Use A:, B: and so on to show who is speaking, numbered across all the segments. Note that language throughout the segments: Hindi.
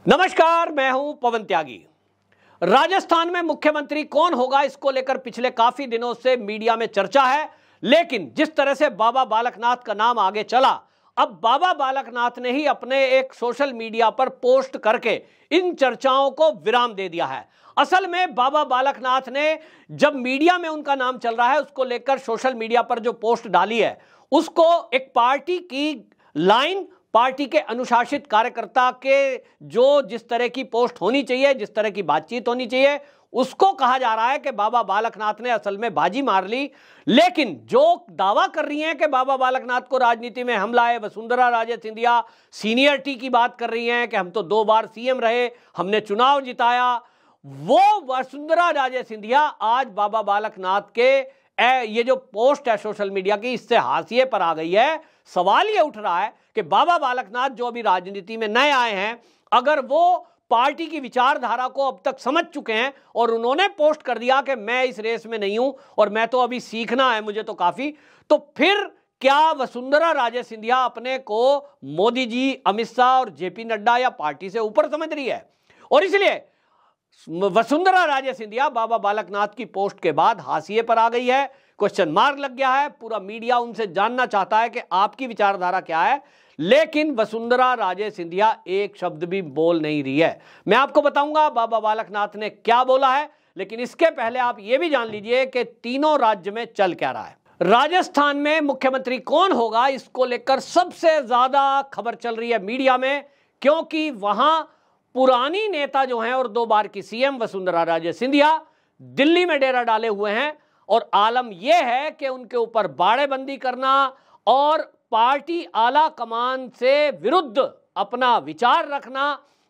A: नमस्कार, मैं हूं पवन त्यागी। राजस्थान में मुख्यमंत्री कौन होगा, इसको लेकर पिछले काफी दिनों से मीडिया में चर्चा है। लेकिन जिस तरह से बाबा बालकनाथ का नाम आगे चला, अब बाबा बालकनाथ ने ही अपने एक सोशल मीडिया पर पोस्ट करके इन चर्चाओं को विराम दे दिया है। असल में बाबा बालकनाथ ने जब मीडिया में उनका नाम चल रहा है, उसको लेकर सोशल मीडिया पर जो पोस्ट डाली है, उसको एक पार्टी की लाइन, पार्टी के अनुशासित कार्यकर्ता के जो जिस तरह की पोस्ट होनी चाहिए, जिस तरह की बातचीत होनी चाहिए, उसको कहा जा रहा है कि बाबा बालकनाथ ने असल में बाजी मार ली। लेकिन जो दावा कर रही हैं कि बाबा बालकनाथ को राजनीति में हमला है, वसुंधरा राजे सिंधिया सीनियरिटी की बात कर रही हैं कि हम तो 2 बार सीएम रहे, हमने चुनाव जिताया। वो वसुंधरा राजे सिंधिया आज बाबा बालकनाथ के ये जो पोस्ट है सोशल मीडिया की, इससे हाशिए पर आ गई है। सवाल ये उठ रहा है कि बाबा बालकनाथ जो अभी राजनीति में नए आए हैं, अगर वो पार्टी की विचारधारा को अब तक समझ चुके हैं और उन्होंने पोस्ट कर दिया कि मैं इस रेस में नहीं हूं और मैं तो अभी सीखना है मुझे तो काफी, तो फिर क्या वसुंधरा राजे सिंधिया अपने को मोदी जी, अमित शाह और जेपी नड्डा या पार्टी से ऊपर समझ रही है? और इसलिए वसुंधरा राजे सिंधिया बाबा बालकनाथ की पोस्ट के बाद हाशिए पर आ गई है, क्वेश्चन मार्क लग गया है। पूरा मीडिया उनसे जानना चाहता है कि आपकी विचारधारा क्या है, लेकिन वसुंधरा राजे सिंधिया एक शब्द भी बोल नहीं रही है। मैं आपको बताऊंगा बाबा बालकनाथ ने क्या बोला है, लेकिन इसके पहले आप यह भी जान लीजिए कि तीनों राज्य में चल क्या रहा है। राजस्थान में मुख्यमंत्री कौन होगा, इसको लेकर सबसे ज्यादा खबर चल रही है मीडिया में, क्योंकि वहां पुरानी नेता जो हैं और 2 बार की सीएम वसुंधरा राजे सिंधिया दिल्ली में डेरा डाले हुए हैं। और आलम यह है कि उनके ऊपर बाड़ेबंदी करना और पार्टी आला कमान से विरुद्ध अपना विचार रखना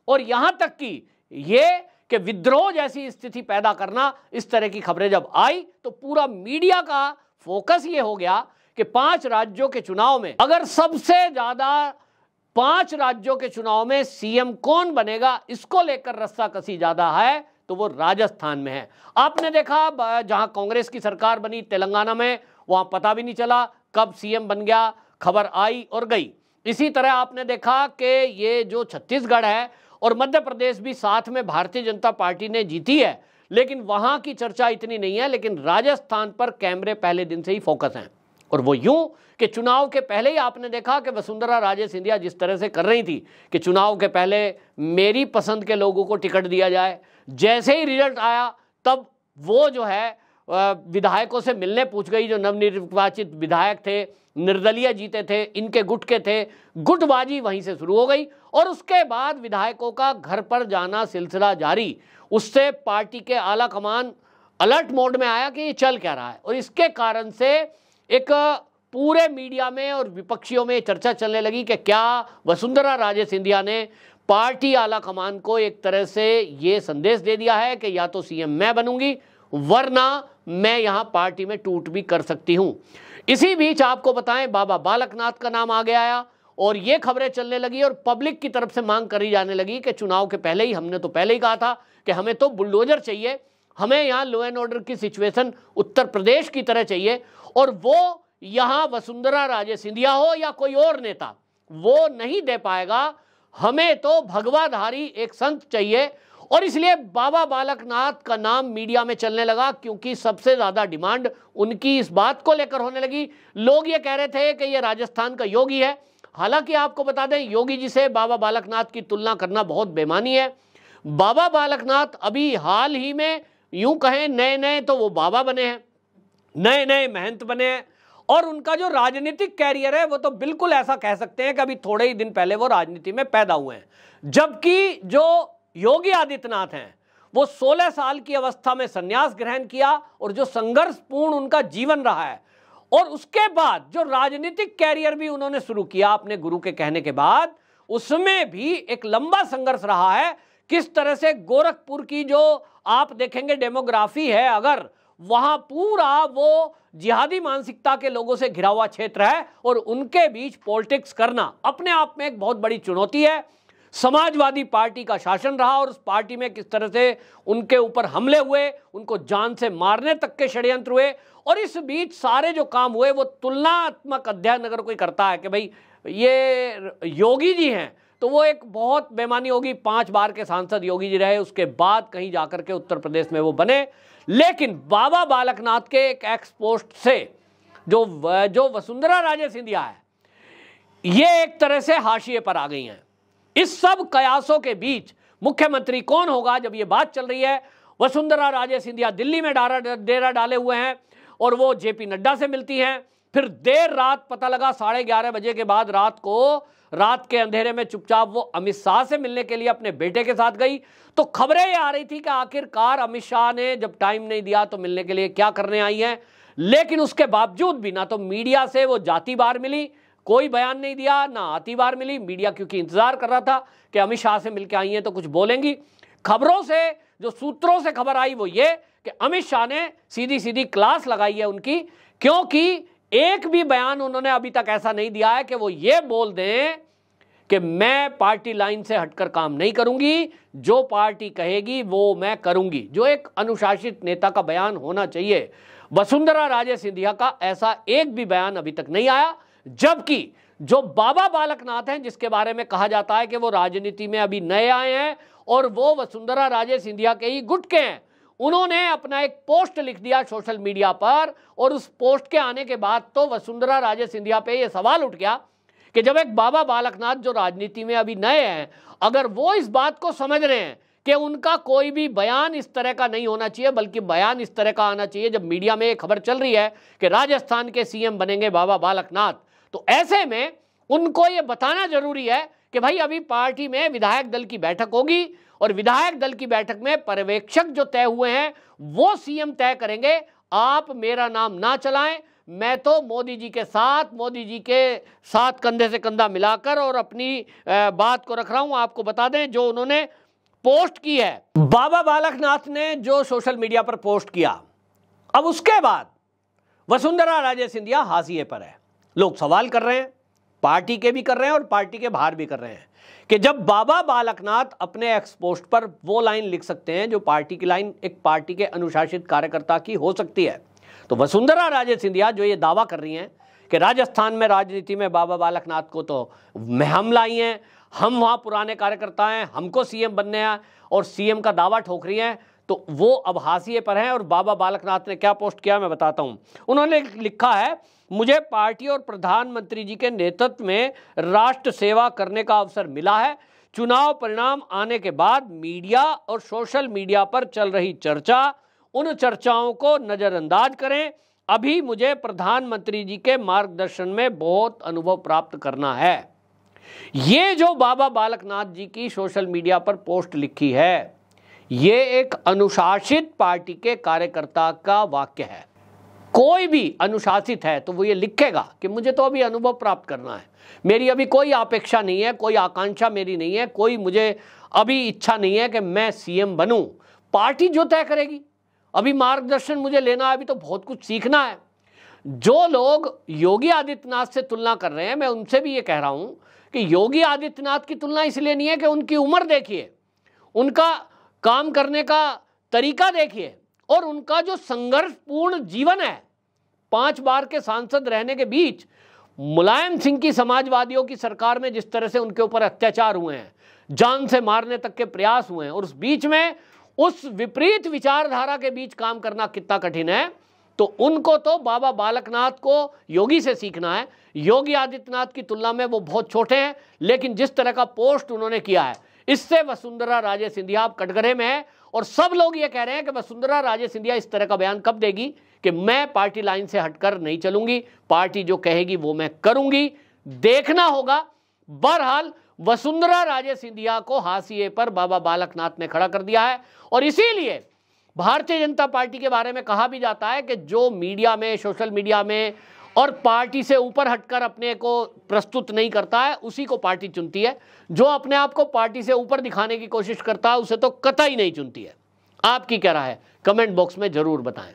A: और यहां तक कि विद्रोह जैसी स्थिति पैदा करना, इस तरह की खबरें जब आई तो पूरा मीडिया का फोकस ये हो गया कि 5 राज्यों के चुनाव में अगर सबसे ज्यादा 5 राज्यों के चुनाव में सीएम कौन बनेगा, इसको लेकर रस्साकसी ज्यादा है तो वो राजस्थान में है। आपने देखा जहां कांग्रेस की सरकार बनी तेलंगाना में, वहां पता भी नहीं चला कब सीएम बन गया, खबर आई और गई। इसी तरह आपने देखा कि ये जो छत्तीसगढ़ है और मध्य प्रदेश भी साथ में भारतीय जनता पार्टी ने जीती है, लेकिन वहां की चर्चा इतनी नहीं है। लेकिन राजस्थान पर कैमरे पहले दिन से ही फोकस हैं, और वो यूं कि चुनाव के पहले ही आपने देखा कि वसुंधरा राजे सिंधिया जिस तरह से कर रही थी कि चुनाव के पहले मेरी पसंद के लोगों को टिकट दिया जाए, जैसे ही रिजल्ट आया तब वो जो है विधायकों से मिलने पूछ गई। जो नवनिर्वाचित विधायक थे, निर्दलीय जीते थे, इनके गुट के थे, गुटबाजी वहीं से शुरू हो गई और उसके बाद विधायकों का घर पर जाना सिलसिला जारी। उससे पार्टी के आला कमान अलर्ट मोड में आया कि ये चल क्या रहा है, और इसके कारण से एक पूरे मीडिया में और विपक्षियों में चर्चा चलने लगी कि क्या वसुंधरा राजे सिंधिया ने पार्टी आला कमान को एक तरह से ये संदेश दे दिया है कि या तो सीएम मैं बनूंगी वरना मैं यहां पार्टी में टूट भी कर सकती हूं। इसी बीच आपको बताएं बाबा बालकनाथ का नाम आगे आया और ये खबरें चलने लगी और पब्लिक की तरफ से मांग करी जाने लगी कि चुनाव के पहले ही हमने तो पहले ही कहा था कि हमें तो बुलडोजर चाहिए, हमें यहाँ लॉ एंड ऑर्डर की सिचुएशन उत्तर प्रदेश की तरह चाहिए, और वो यहां वसुंधरा राजे सिंधिया हो या कोई और नेता वो नहीं दे पाएगा, हमें तो भगवाधारी एक संत चाहिए। और इसलिए बाबा बालकनाथ का नाम मीडिया में चलने लगा, क्योंकि सबसे ज्यादा डिमांड उनकी इस बात को लेकर होने लगी। लोग ये कह रहे थे कि ये राजस्थान का योगी है। हालांकि आपको बता दें, योगी जी से बाबा बालकनाथ की तुलना करना बहुत बेमानी है। बाबा बालकनाथ अभी हाल ही में यूं कहें नए नए तो वो बाबा बने हैं, नए नए महंत बने हैं, और उनका जो राजनीतिक कैरियर है वो तो बिल्कुल ऐसा कह सकते हैं कि अभी थोड़े ही दिन पहले वो राजनीति में पैदा हुए हैं। जबकि जो योगी आदित्यनाथ हैं वो 16 साल की अवस्था में संन्यास ग्रहण किया और जो संघर्षपूर्ण उनका जीवन रहा है, और उसके बाद जो राजनीतिक कैरियर भी उन्होंने शुरू किया अपने गुरु के कहने के बाद, उसमें भी एक लंबा संघर्ष रहा है। किस तरह से गोरखपुर की जो आप देखेंगे डेमोग्राफी है, अगर वहां पूरा वो जिहादी मानसिकता के लोगों से घिरा हुआ क्षेत्र है और उनके बीच पॉलिटिक्स करना अपने आप में एक बहुत बड़ी चुनौती है। समाजवादी पार्टी का शासन रहा और उस पार्टी में किस तरह से उनके ऊपर हमले हुए, उनको जान से मारने तक के षड्यंत्र हुए, और इस बीच सारे जो काम हुए वो तुलनात्मक अध्ययन अगर कोई करता है कि भाई ये योगी जी हैं तो वो एक बहुत बेईमानी होगी। 5 बार के सांसद योगी जी रहे, उसके बाद कहीं जाकर के उत्तर प्रदेश में वो बने। लेकिन बाबा बालकनाथ के एक एक्स पोस्ट से जो वसुंधरा राजे सिंधिया है, ये एक तरह से हाशिए पर आ गई हैं। इस सब कयासों के बीच मुख्यमंत्री कौन होगा, जब ये बात चल रही है, वसुंधरा राजे सिंधिया दिल्ली में डेरा डाले हुए हैं और वो जेपी नड्डा से मिलती हैं। फिर देर रात पता लगा 11:30 बजे के बाद रात के अंधेरे में चुपचाप वो अमित शाह से मिलने के लिए अपने बेटे के साथ गई। तो खबरें ये आ रही थी कि आखिरकार अमित शाह ने जब टाइम नहीं दिया तो मिलने के लिए क्या करने आई हैं। लेकिन उसके बावजूद भी ना तो मीडिया से वो जाती बार मिली, कोई बयान नहीं दिया, ना आती बार मिली। मीडिया क्योंकि इंतजार कर रहा था कि अमित शाह से मिलकर आई हैं तो कुछ बोलेंगी। खबरों से, जो सूत्रों से खबर आई वो ये कि अमित शाह ने सीधी सीधी क्लास लगाई है उनकी, क्योंकि एक भी बयान उन्होंने अभी तक ऐसा नहीं दिया है कि वो ये बोल दें कि मैं पार्टी लाइन से हटकर काम नहीं करूंगी, जो पार्टी कहेगी वो मैं करूंगी, जो एक अनुशासित नेता का बयान होना चाहिए। वसुंधरा राजे सिंधिया का ऐसा एक भी बयान अभी तक नहीं आया। जबकि जो बाबा बालकनाथ हैं, जिसके बारे में कहा जाता है कि वो राजनीति में अभी नए आए हैं और वो वसुंधरा राजे सिंधिया के ही गुट के हैं, उन्होंने अपना एक पोस्ट लिख दिया सोशल मीडिया पर। और उस पोस्ट के आने के बाद तो वसुंधरा राजे सिंधिया पे ये सवाल उठ गया कि जब एक बाबा बालकनाथ जो राजनीति में अभी नए हैं, अगर वो इस बात को समझ रहे हैं कि उनका कोई भी बयान इस तरह का नहीं होना चाहिए, बल्कि बयान इस तरह का आना चाहिए, जब मीडिया में एक खबर चल रही है कि राजस्थान के सीएम बनेंगे बाबा बालकनाथ, तो ऐसे में उनको ये बताना जरूरी है कि भाई अभी पार्टी में विधायक दल की बैठक होगी और विधायक दल की बैठक में पर्यवेक्षक जो तय हुए हैं वो सीएम तय करेंगे। आप मेरा नाम ना चलाएं, मैं तो मोदी जी के साथ कंधे से कंधा मिलाकर और अपनी बात को रख रहा हूं। आपको बता दें जो उन्होंने पोस्ट की है, बाबा बालकनाथ ने जो सोशल मीडिया पर पोस्ट किया, अब उसके बाद वसुंधरा राजे सिंधिया हाशिए पर है। लोग सवाल कर रहे हैं, पार्टी के भी कर रहे हैं और पार्टी के बाहर भी कर रहे हैं, कि जब बाबा बालकनाथ अपने एक्स पोस्ट पर वो लाइन लिख सकते हैं जो पार्टी की लाइन एक पार्टी के अनुशासित कार्यकर्ता की हो सकती है, तो वसुंधरा राजे सिंधिया जो ये दावा कर रही हैं कि राजस्थान में राजनीति में बाबा बालकनाथ को तो हम लाई हैं, हम वहाँ पुराने कार्यकर्ता हैं, हमको सीएम बनने हैं, और सीएम का दावा ठोक रही हैं, तो वो अब हाशिए पर हैं। और बाबा बालकनाथ ने क्या पोस्ट किया मैं बताता हूँ। उन्होंने लिखा है, मुझे पार्टी और प्रधानमंत्री जी के नेतृत्व में राष्ट्र सेवा करने का अवसर मिला है। चुनाव परिणाम आने के बाद मीडिया और सोशल मीडिया पर चल रही चर्चा, उन चर्चाओं को नजरअंदाज करें। अभी मुझे प्रधानमंत्री जी के मार्गदर्शन में बहुत अनुभव प्राप्त करना है। ये जो बाबा बालकनाथ जी की सोशल मीडिया पर पोस्ट लिखी है, ये एक अनुशासित पार्टी के कार्यकर्ता का वाक्य है। कोई भी अनुशासित है तो वो ये लिखेगा कि मुझे तो अभी अनुभव प्राप्त करना है, मेरी अभी कोई अपेक्षा नहीं है, कोई आकांक्षा मेरी नहीं है, कोई मुझे अभी इच्छा नहीं है कि मैं सीएम बनूं। पार्टी जो तय करेगी, अभी मार्गदर्शन मुझे लेना है, अभी तो बहुत कुछ सीखना है। जो लोग योगी आदित्यनाथ से तुलना कर रहे हैं, मैं उनसे भी ये कह रहा हूं कि योगी आदित्यनाथ की तुलना इसलिए नहीं है कि उनकी उम्र देखिए, उनका काम करने का तरीका देखिए और उनका जो संघर्षपूर्ण जीवन है। 5 बार के सांसद रहने के बीच मुलायम सिंह की समाजवादियों की सरकार में जिस तरह से उनके ऊपर अत्याचार हुए हैं, जान से मारने तक के प्रयास हुए हैं, और उस बीच में उस विपरीत विचारधारा के बीच काम करना कितना कठिन है, तो उनको तो बाबा बालकनाथ को योगी से सीखना है। योगी आदित्यनाथ की तुलना में वो बहुत छोटे हैं, लेकिन जिस तरह का पोस्ट उन्होंने किया है, इससे वसुंधरा राजे सिंधिया कटघरे में है। और सब लोग ये कह रहे हैं कि वसुंधरा राजे सिंधिया इस तरह का बयान कब देगी कि मैं पार्टी लाइन से हटकर नहीं चलूंगी, पार्टी जो कहेगी वो मैं करूंगी। देखना होगा। बहरहाल वसुंधरा राजे सिंधिया को हाशिए पर बाबा बालकनाथ ने खड़ा कर दिया है, और इसीलिए भारतीय जनता पार्टी के बारे में कहा भी जाता है कि जो मीडिया में, सोशल मीडिया में और पार्टी से ऊपर हटकर अपने को प्रस्तुत नहीं करता है, उसी को पार्टी चुनती है। जो अपने आप को पार्टी से ऊपर दिखाने की कोशिश करता है, उसे तो कतई नहीं चुनती है। आपकी क्या राय है? कमेंट बॉक्स में जरूर बताएं।